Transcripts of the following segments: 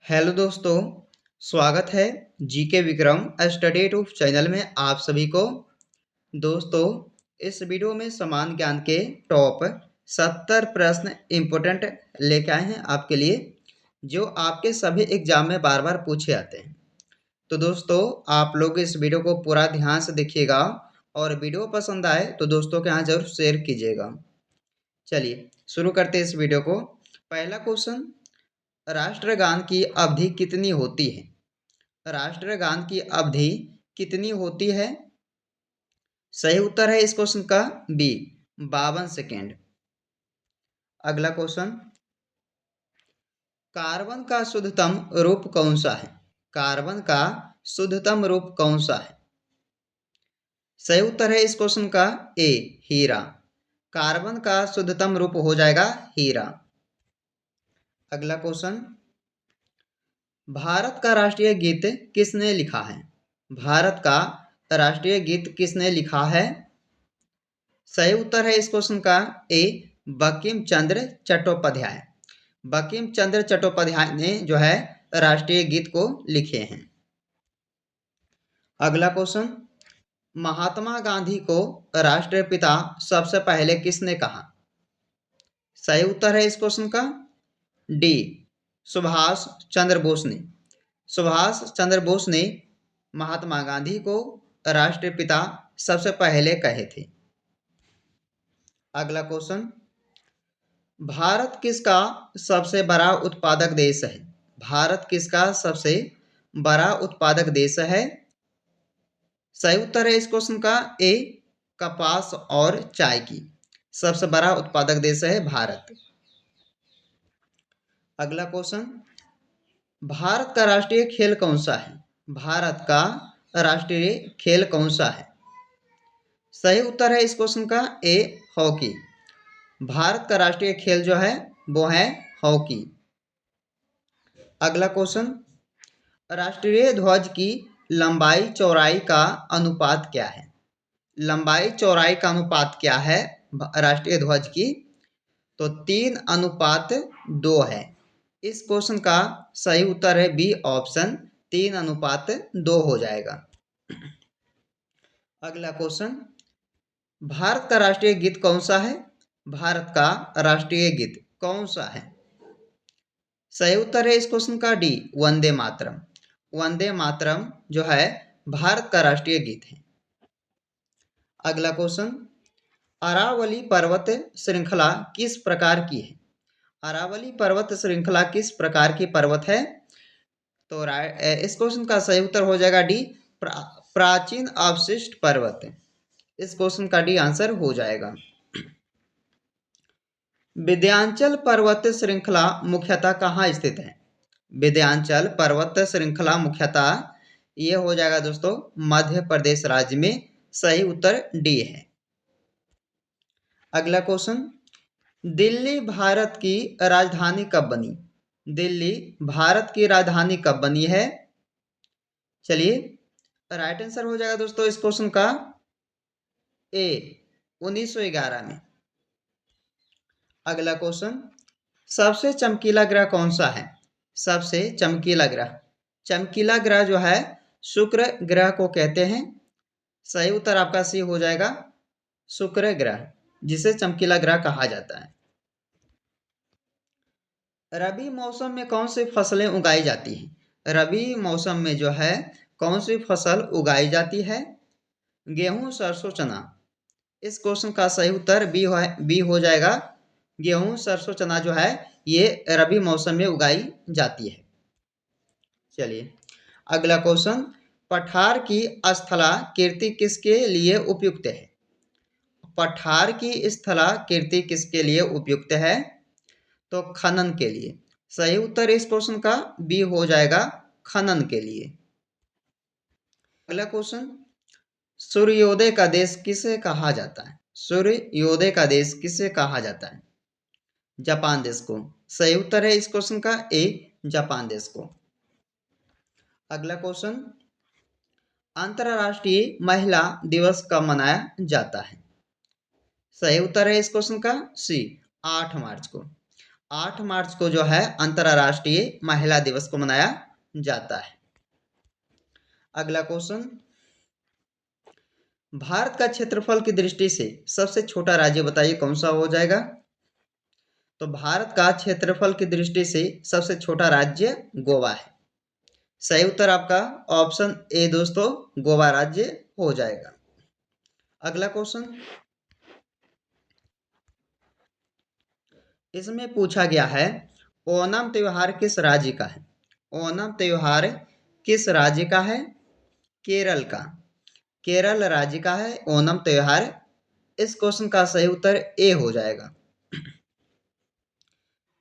Hello दोस्तों, स्वागत है GK Vikram study tube channel में आप सभी को। दोस्तों, इस वीडियो में समान ज्ञान के टॉप 70 प्रश्न इम्पोर्टेंट लेके आए हैं आपके लिए, जो आपके सभी एग्जाम में बार बार पूछे आते हैं। तो दोस्तों, आप लोग इस वीडियो को पूरा ध्यान से देखिएगा और वीडियो पसंद आए तो दोस्तों के यहाँ जरूर शेयर कीजिएगा। चलिए शुरू करते हैं इस वीडियो को। पहला क्वेश्चन, राष्ट्रगान की अवधि कितनी होती है? राष्ट्रगान की अवधि कितनी होती है? सही उत्तर है इस क्वेश्चन का बी, 52 सेकेंड। अगला क्वेश्चन, कार्बन का शुद्धतम रूप कौन सा है? कार्बन का शुद्धतम रूप कौन सा है? सही उत्तर है इस क्वेश्चन का ए, हीरा। कार्बन का शुद्धतम रूप हो जाएगा हीरा। अगला क्वेश्चन, भारत का राष्ट्रीय गीत किसने लिखा है? भारत का राष्ट्रीय गीत किसने लिखा है? सही उत्तर है इस क्वेश्चन का ए, बंकिम चंद्र चट्टोपाध्याय। बंकिम चंद्र चट्टोपाध्याय ने जो है राष्ट्रीय गीत को लिखे हैं। अगला क्वेश्चन, महात्मा गांधी को राष्ट्रपिता सबसे पहले किसने कहा? सही उत्तर है इस क्वेश्चन का डी, सुभाष चंद्र बोस ने। सुभाष चंद्र बोस ने महात्मा गांधी को राष्ट्रपिता सबसे पहले कहे थे। अगला क्वेश्चन, भारत किसका सबसे बड़ा उत्पादक देश है? भारत किसका सबसे बड़ा उत्पादक देश है? सही उत्तर है इस क्वेश्चन का ए, कपास और चाय की। सबसे बड़ा उत्पादक देश है भारत। अगला क्वेश्चन, भारत का राष्ट्रीय खेल कौन सा है? भारत का राष्ट्रीय खेल कौन सा है? सही उत्तर है इस क्वेश्चन का ए, हॉकी। भारत का राष्ट्रीय खेल जो है वो है हॉकी। अगला क्वेश्चन, राष्ट्रीय ध्वज की लंबाई चौड़ाई का अनुपात क्या है? लंबाई चौड़ाई का अनुपात क्या है राष्ट्रीय ध्वज की? तो 3:2 है। इस क्वेश्चन का सही उत्तर है बी ऑप्शन, 3:2 हो जाएगा। अगला क्वेश्चन, भारत का राष्ट्रीय गीत कौन सा है? भारत का राष्ट्रीय गीत कौन सा है? सही उत्तर है इस क्वेश्चन का डी, वंदे मातरम। वंदे मातरम जो है भारत का राष्ट्रीय गीत है। अगला क्वेश्चन, अरावली पर्वत श्रृंखला किस प्रकार की है? अरावली पर्वत श्रृंखला किस प्रकार की पर्वत है? तो इस क्वेश्चन का सही उत्तर हो जाएगा डी, प्राचीन अवशिष्ट पर्वत। इस क्वेश्चन का डी आंसर हो जाएगा। विंध्याचल पर्वत श्रृंखला मुख्यतः कहाँ स्थित है? विंध्याचल पर्वत श्रृंखला मुख्यतः ये हो जाएगा दोस्तों मध्य प्रदेश राज्य में। सही उत्तर डी है। अगला क्वेश्चन, दिल्ली भारत की राजधानी कब बनी? दिल्ली भारत की राजधानी कब बनी है? चलिए राइट आंसर हो जाएगा दोस्तों इस क्वेश्चन का ए, 1911 में। अगला क्वेश्चन, सबसे चमकीला ग्रह कौन सा है? सबसे चमकीला ग्रह, चमकीला ग्रह जो है शुक्र ग्रह को कहते हैं। सही उत्तर आपका सी हो जाएगा, शुक्र ग्रह, जिसे चमकीला ग्रह कहा जाता है। रबी मौसम में कौन सी फसलें उगाई जाती हैं? रबी मौसम में जो है कौन सी फसल उगाई जाती है? गेहूं, सरसों, चना। इस क्वेश्चन का सही उत्तर बी हो जाएगा। गेहूं, सरसों, चना जो है ये रबी मौसम में उगाई जाती है। चलिए अगला क्वेश्चन, पठार की स्थला कीर्ति किसके लिए उपयुक्त है? पठार की स्थला कीर्ति किसके लिए उपयुक्त है? तो खनन के लिए। सही उत्तर इस क्वेश्चन का बी हो जाएगा, खनन के लिए। अगला क्वेश्चन, सूर्योदय का देश किसे कहा जाता है? सूर्योदय का देश किसे कहा जाता है? जापान देश को। सही उत्तर है इस क्वेश्चन का ए, जापान देश को। अगला क्वेश्चन, अंतर्राष्ट्रीय महिला दिवस कब मनाया जाता है? सही उत्तर है इस क्वेश्चन का सी, 8 मार्च को। 8 मार्च को जो है अंतर्राष्ट्रीय महिला दिवस को मनाया जाता है। अगला क्वेश्चन, भारत का क्षेत्रफल की दृष्टि से सबसे छोटा राज्य बताइए कौन सा हो जाएगा। तो भारत का क्षेत्रफल की दृष्टि से सबसे छोटा राज्य गोवा है। सही उत्तर आपका ऑप्शन ए दोस्तों, गोवा राज्य हो जाएगा। अगला क्वेश्चन, इसमें पूछा गया है ओणम त्योहार किस राज्य का है। ओणम त्योहार किस राज्य का है। केरल का, केरल राज्य का है ओणम त्योहार। इस क्वेश्चन का सही उत्तर ए हो जाएगा।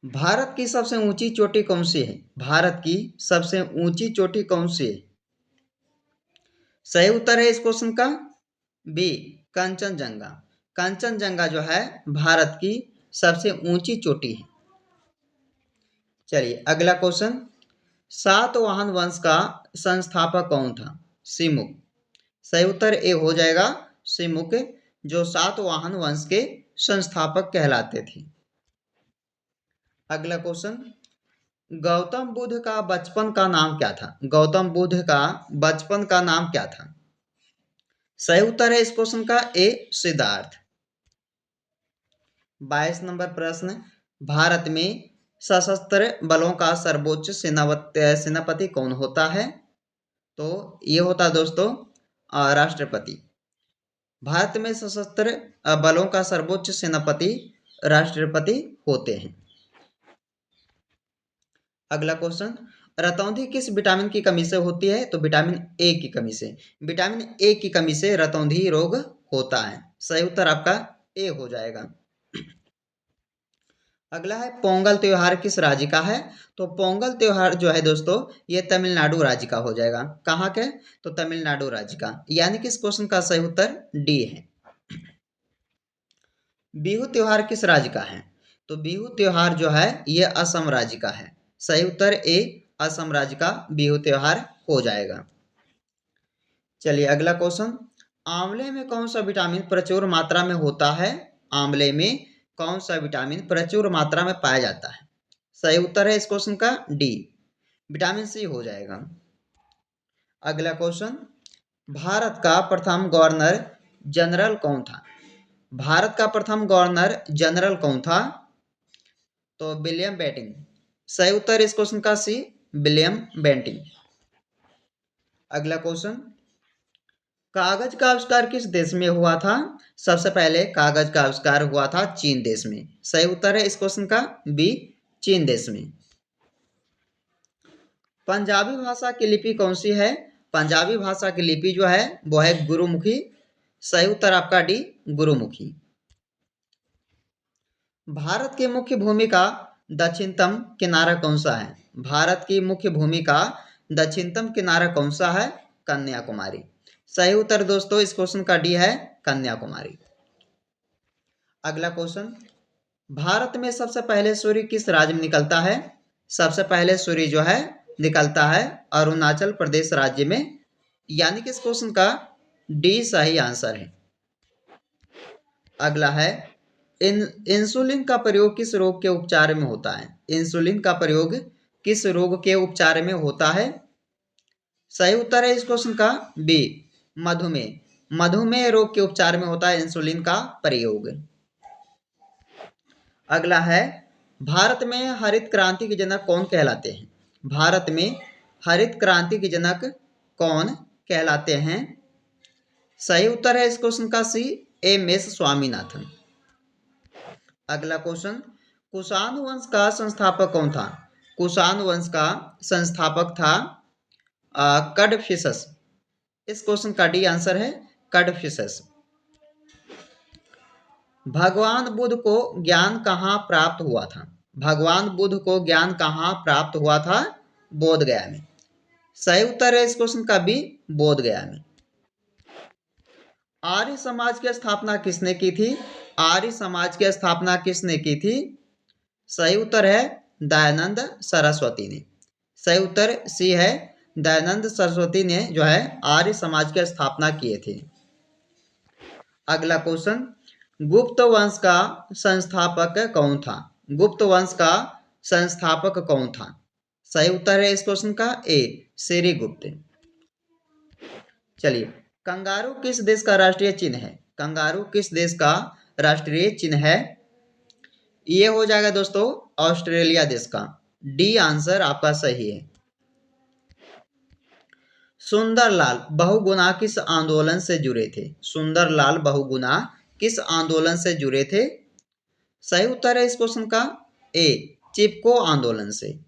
भारत की सबसे ऊंची चोटी कौन सी है। भारत की सबसे ऊंची चोटी कौन सी है। सही उत्तर है इस क्वेश्चन का बी, कंचनजंगा। कंचनजंगा जो है भारत की सबसे ऊंची चोटी है। चलिए अगला क्वेश्चन, सातवाहन वंश का संस्थापक कौन था। सिमुक। सही उत्तर ए हो जाएगा सिमुक, जो सातवाहन वंश के संस्थापक कहलाते थे। अगला क्वेश्चन, गौतम बुद्ध का बचपन का नाम क्या था। गौतम बुद्ध का बचपन का नाम क्या था। सही उत्तर है इस क्वेश्चन का ए, सिद्धार्थ। 22 नंबर प्रश्न, भारत में सशस्त्र बलों का सर्वोच्च सेनापति कौन होता है। तो ये होता है दोस्तों राष्ट्रपति। भारत में सशस्त्र बलों का सर्वोच्च सेनापति राष्ट्रपति होते हैं। अगला क्वेश्चन, रतौंधी किस विटामिन की कमी से होती है। तो विटामिन ए की कमी से। विटामिन ए की कमी से रतौंधी रोग होता है। सही उत्तर आपका ए हो जाएगा। अगला है पोंगल त्योहार किस राज्य का है। तो पोंगल त्योहार जो है दोस्तों ये तमिलनाडु राज्य का हो जाएगा। कहाँ के, तो तमिलनाडु राज्य का, यानी कि इस क्वेश्चन का सही उत्तर डी है। बिहू त्योहार किस राज्य का है। तो बिहू त्योहार जो है ये असम राज्य का है। सही उत्तर ए, असम राज्य का बिहू त्योहार हो जाएगा। चलिए अगला क्वेश्चन, आंवले में कौन सा विटामिन प्रचुर मात्रा में होता है। आंवले में कौन सा विटामिन प्रचुर मात्रा में पाया जाता है। सही उत्तर है इस क्वेश्चन का डी, विटामिन सी हो जाएगा। अगला क्वेश्चन, भारत का प्रथम गवर्नर जनरल कौन था। भारत का प्रथम गवर्नर जनरल कौन था। तो विलियम बेंटिंक। सही उत्तर इस क्वेश्चन का सी, विलियम बेंटिंक। अगला क्वेश्चन, कागज का आविष्कार किस देश में हुआ था। सबसे पहले कागज का आविष्कार हुआ था चीन देश में। सही उत्तर है इस क्वेश्चन का बी, चीन देश में। पंजाबी भाषा की लिपि कौन सी है। पंजाबी भाषा की लिपि जो है वो है गुरुमुखी। सही उत्तर आपका डी, गुरुमुखी। भारत की मुख्य भूमि का दक्षिणतम किनारा कौन सा है। भारत की मुख्य भूमि का दक्षिणतम किनारा कौन सा है। कन्याकुमारी। सही उत्तर दोस्तों इस क्वेश्चन का डी है, कन्याकुमारी। अगला क्वेश्चन, भारत में सबसे पहले सूर्य किस राज्य में निकलता है। सबसे पहले सूर्य जो है निकलता है अरुणाचल प्रदेश राज्य में, यानी कि इस क्वेश्चन का डी सही आंसर है। अगला है, इंसुलिन का प्रयोग किस रोग के उपचार में होता है। इंसुलिन का प्रयोग किस रोग के उपचार में होता है। सही उत्तर है इस क्वेश्चन का बी, मधुमेह। मधुमेह रोग के उपचार में होता है इंसुलिन का प्रयोग। अगला है, भारत में हरित क्रांति के जनक कौन कहलाते हैं। भारत में हरित क्रांति के जनक कौन कहलाते हैं। सही उत्तर है इस क्वेश्चन का सी, एम एस स्वामीनाथन। अगला क्वेश्चन, कुषाण वंश का संस्थापक कौन था। कुषाण वंश का संस्थापक था कडफिसस। इस क्वेश्चन का डी आंसर है, कडफिसस। भगवान बुद्ध को ज्ञान कहाँ प्राप्त हुआ था। भगवान बुद्ध को ज्ञान कहाँ प्राप्त हुआ था। बोध गया में। सही उत्तर है इस क्वेश्चन का बी, बोध गया में। आर्य समाज की स्थापना किसने की थी। आर्य समाज की स्थापना किसने की थी। सही उत्तर है दयानंद सरस्वती ने। सही उत्तर सी है, दयानंद सरस्वती ने जो है आर्य समाज की स्थापना किए थे। अगला क्वेश्चन, गुप्त वंश का संस्थापक कौन था। गुप्त वंश का संस्थापक कौन था? सही उत्तर है इस क्वेश्चन का ए, श्रीगुप्त। चलिए, कंगारू किस देश का राष्ट्रीय चिन्ह है? कंगारू किस देश का राष्ट्रीय चिन्ह है? ये हो जाएगा दोस्तों ऑस्ट्रेलिया देश का। डी आंसर आपका सही है। सुंदरलाल बहुगुणा किस आंदोलन से जुड़े थे? सुंदरलाल बहुगुणा किस आंदोलन से जुड़े थे? सही उत्तर है इस क्वेश्चन का ए, चिपको आंदोलन से।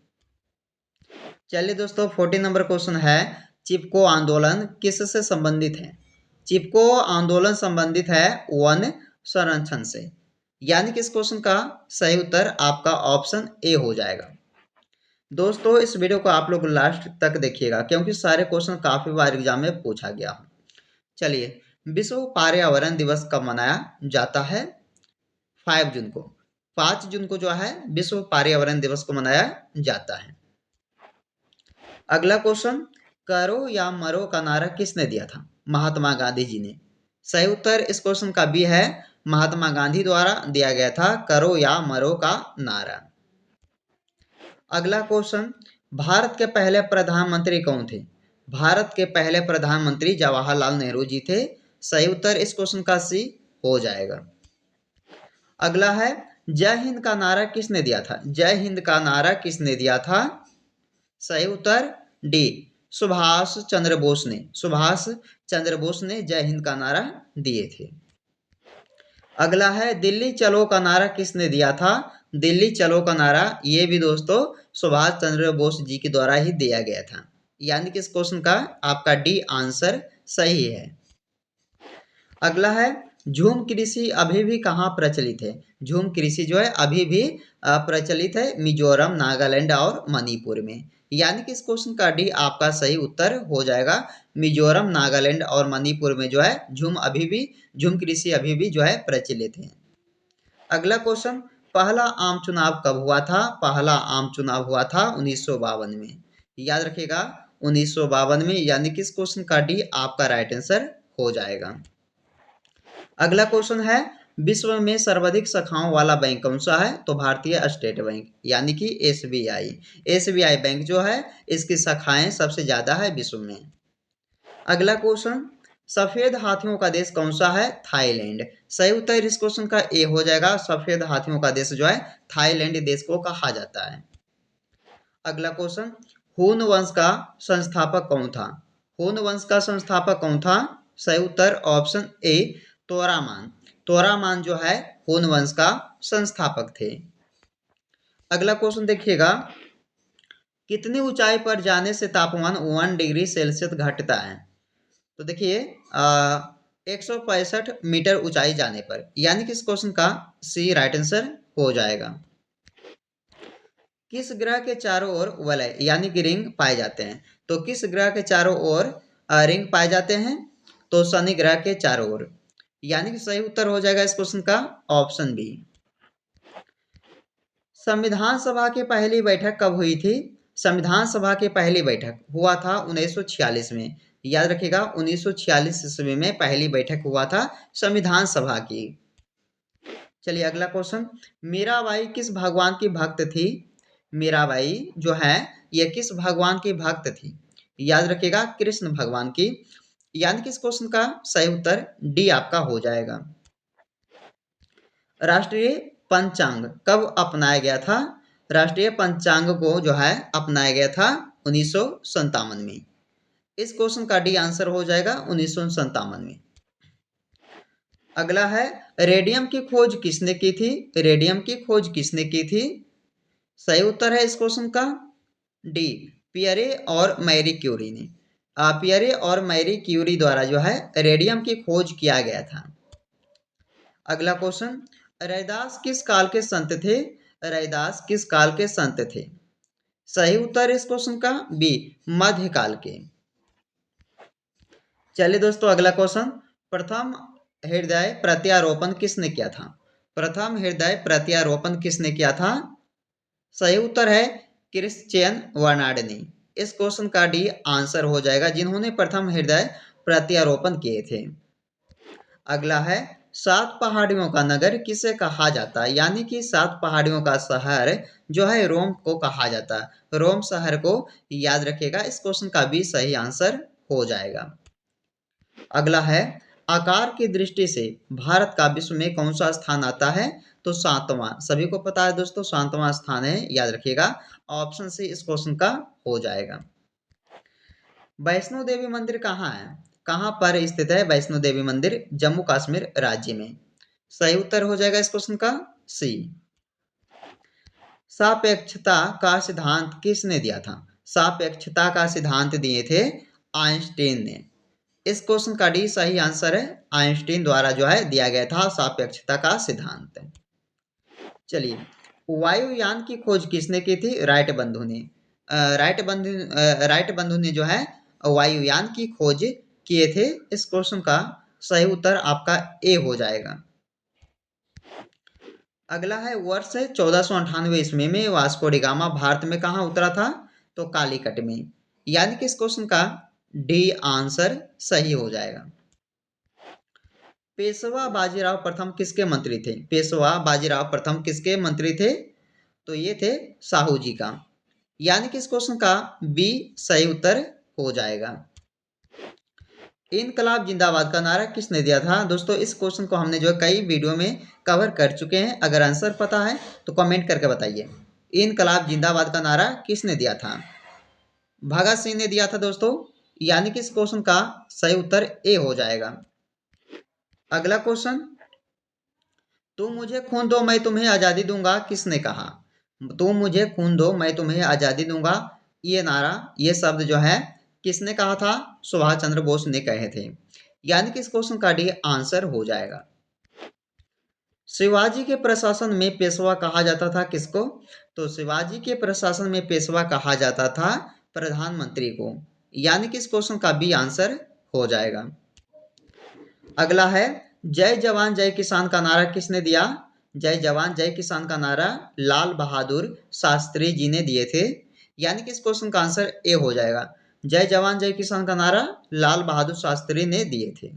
चलिए दोस्तों, 14 नंबर क्वेश्चन है, चिपको आंदोलन किससे संबंधित है? चिपको आंदोलन संबंधित है वन संरक्षण से, यानी कि इस क्वेश्चन का सही उत्तर आपका ऑप्शन ए हो जाएगा। दोस्तों, इस वीडियो को आप लोग लास्ट तक देखिएगा क्योंकि सारे क्वेश्चन काफी बार एग्जाम में पूछा गया हो। चलिए, विश्व पर्यावरण दिवस कब मनाया जाता है? 5 जून को। 5 जून को जो है विश्व पर्यावरण दिवस को मनाया जाता है। अगला क्वेश्चन, करो या मरो का नारा किसने दिया था? महात्मा गांधी जी ने। सही उत्तर इस क्वेश्चन का बी है, महात्मा गांधी द्वारा दिया गया था करो या मरो का नारा। अगला क्वेश्चन, भारत के पहले प्रधानमंत्री कौन थे? भारत के पहले प्रधानमंत्री जवाहरलाल नेहरू जी थे। सही उत्तर इस क्वेश्चन का सी हो जाएगा। अगला है, जय हिंद का नारा किसने दिया था? जय हिंद का नारा किसने दिया था? सही उत्तर डी, सुभाष चंद्र बोस ने। सुभाष चंद्र बोस ने जय हिंद का नारा दिए थे। अगला है, दिल्ली चलो का नारा किसने दिया था? दिल्ली चलो का नारा ये भी दोस्तों सुभाष चंद्र बोस जी के द्वारा ही दिया गया था, यानी कि इस क्वेश्चन का आपका डी आंसर सही है। अगला है, झूम कृषि अभी भी कहाँ प्रचलित है? झूम कृषि जो है अभी भी प्रचलित है मिजोरम, नागालैंड और मणिपुर में, यानी कि इस क्वेश्चन का डी आपका सही उत्तर हो जाएगा। मिजोरम, नागालैंड और मणिपुर में जो है झूम कृषि अभी भी जो है प्रचलित है। अगला क्वेश्चन, पहला आम चुनाव कब हुआ था? पहला आम चुनाव हुआ था 1952 में। याद रखिएगा 1952 में, यानी कि इस क्वेश्चन का डी आपका राइट आंसर हो जाएगा। अगला क्वेश्चन है, विश्व में सर्वाधिक शाखाओं वाला बैंक कौन सा है? तो भारतीय स्टेट बैंक, यानी कि एसबीआई। एसबीआई बैंक जो है इसकी शाखाएं सबसे ज्यादा है विश्व में। अगला क्वेश्चन, सफेद हाथियों का देश कौन सा है? थाईलैंड। सही उत्तर इस क्वेश्चन का ए हो जाएगा। सफेद हाथियों का देश जो है थाईलैंड देश को कहा जाता है। अगला क्वेश्चन, हून वंश का संस्थापक कौन था? हून वंश का संस्थापक कौन था? सही उत्तर ऑप्शन ए, तोरामान। तोरामान जो है हून वंश का संस्थापक थे। अगला क्वेश्चन देखिएगा, कितनी ऊंचाई पर जाने से तापमान 1 डिग्री सेल्सियस घटता है? तो देखिए 165 मीटर ऊंचाई जाने पर, यानी कि इस क्वेश्चन का सी राइट आंसर हो जाएगा। किस ग्रह के चारों ओर वलय यानी कि रिंग पाए जाते हैं? तो किस ग्रह के चारों ओर रिंग पाए जाते हैं? तो शनि ग्रह के चारों ओर, यानी कि सही उत्तर हो जाएगा इस क्वेश्चन का ऑप्शन बी। संविधान सभा की पहली बैठक कब हुई थी? संविधान सभा की पहली बैठक हुआ था 1946 में। याद रखिएगा 1946 ईस्वी में पहली बैठक हुआ था संविधान सभा की। चलिए अगला क्वेश्चन, मीराबाई किस भगवान की भक्त थी? मीराबाई जो है ये किस भगवान की भक्त थी? याद रखिएगा कृष्ण भगवान की, यानी कि इस क्वेश्चन का सही उत्तर डी आपका हो जाएगा। राष्ट्रीय पंचांग कब अपनाया गया था? राष्ट्रीय पंचांग को जो है अपनाया गया था 1957 में। इस क्वेश्चन का डी आंसर हो जाएगा 1957 में। अगला है, रेडियम की खोज किसने की थी? रेडियम की खोज किसने की थी? सही उत्तर है इस क्वेश्चन का डी, पियरे और मैरी क्यूरी ने। पियरे और मैरी क्यूरी द्वारा जो है रेडियम की खोज किया गया था। अगला क्वेश्चन, रैदास किस काल के संत थे? रैदास किस काल के संत थे? सही उत्तर इस क्वेश्चन का बी, मध्यकाल के। चलिए दोस्तों अगला क्वेश्चन, प्रथम हृदय प्रत्यारोपण किसने किया था? प्रथम हृदय प्रत्यारोपण किसने किया था? सही उत्तर है क्रिश्चियन वर्नाड ने। इस क्वेश्चन का डी आंसर हो जाएगा, जिन्होंने प्रथम हृदय प्रत्यारोपण किए थे। अगला है, सात पहाड़ियों का नगर किसे कहा जाता है? यानी कि सात पहाड़ियों का शहर जो है रोम को कहा जाता है। रोम शहर को याद रखिएगा, इस क्वेश्चन का भी सही आंसर हो जाएगा। अगला है, आकार की दृष्टि से भारत का विश्व में कौन सा स्थान आता है? तो सातवां। सभी को पता है दोस्तों, सातवां स्थान है, याद रखिएगा। ऑप्शन सी इस क्वेश्चन का हो जाएगा। वैष्णो देवी मंदिर कहाँ है? कहाँ पर स्थित है वैष्णो देवी मंदिर? जम्मू कश्मीर राज्य में। सही उत्तर हो जाएगा इस क्वेश्चन का सी। सापेक्षता का सिद्धांत किसने दिया था? सापेक्षता का सिद्धांत दिए थे आइंस्टीन ने। इस क्वेश्चन का डी सही आंसर है। आइंस्टीन द्वारा जो है दिया गया था सापेक्षता का सिद्धांत। चलिए, वायुयान की खोज किसने की थी? राइट बंधु ने। राइट बंधु ने जो है वायुयान की खोज किए थे। इस क्वेश्चन का सही उत्तर आपका ए हो जाएगा। अगला है, वर्ष 1498 ईस्वी में वास्को डी गामा भारत में कहाँ उतरा था? तो कालीकट में। यानी कि इस क्वेश्चन का डी आंसर सही हो जाएगा। पेशवा बाजीराव प्रथम किसके मंत्री थे? पेशवा बाजीराव प्रथम किसके मंत्री थे? तो ये थे साहू जी का। यानी कि इस क्वेश्चन का बी सही उत्तर हो जाएगा। इनकलाब जिंदाबाद का नारा किसने दिया था? दोस्तों इस क्वेश्चन को हमने जो कई वीडियो में कवर कर चुके हैं। अगर आंसर पता है तो कमेंट करके बताइए। इनकलाब जिंदाबाद का नारा किसने दिया था? भगत सिंह ने दिया था दोस्तों। यानी कि इस क्वेश्चन का सही उत्तर ए हो जाएगा। अगला क्वेश्चन, तुम मुझे खून दो मैं तुम्हें आजादी दूंगा किसने कहा? तुम मुझे खून दो मैं तुम्हें आजादी दूंगा, ये नारा, ये शब्द जो है किसने कहा था? सुभाष चंद्र बोस ने कहे थे। यानी कि इस क्वेश्चन का डी आंसर हो जाएगा। शिवाजी के प्रशासन में पेशवा कहा जाता था किसको? तो शिवाजी के प्रशासन में पेशवा कहा जाता था प्रधानमंत्री को। यानी कि इस क्वेश्चन का बी आंसर हो जाएगा। अगला है, जय जवान जय किसान का नारा किसने दिया? जय जवान जय किसान का नारा लाल बहादुर शास्त्री जी ने दिए थे। यानी कि इस क्वेश्चन का आंसर ए हो जाएगा। जय जवान जय किसान का नारा लाल बहादुर शास्त्री ने दिए थे।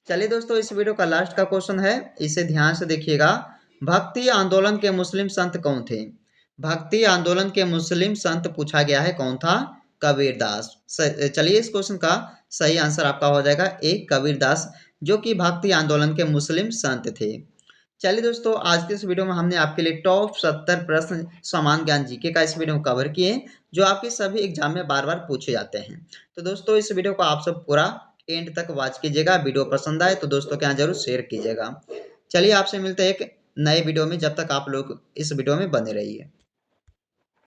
चलिए दोस्तों, इस वीडियो का लास्ट का क्वेश्चन है, इसे ध्यान से देखिएगा। भक्ति आंदोलन के मुस्लिम संत कौन थे? भक्ति आंदोलन के मुस्लिम संत पूछा गया है, कौन था? कबीरदास। चलिए, इस क्वेश्चन का सही आंसर आपका हो जाएगा ए कबीरदास, जो कि भक्ति आंदोलन के मुस्लिम संत थे। चलिए दोस्तों, आज के इस वीडियो में हमने आपके लिए टॉप 70 प्रश्न समान ज्ञान जीके का इस वीडियो में कवर किए, जो आपके सभी एग्जाम में बार बार पूछे जाते हैं। तो दोस्तों, इस वीडियो को आप सब पूरा एंड तक वॉच कीजिएगा। वीडियो पसंद आए तो दोस्तों के यहाँ जरूर शेयर कीजिएगा। चलिए, आपसे मिलते हैं एक नए वीडियो में। जब तक आप लोग इस वीडियो में बने रहिए।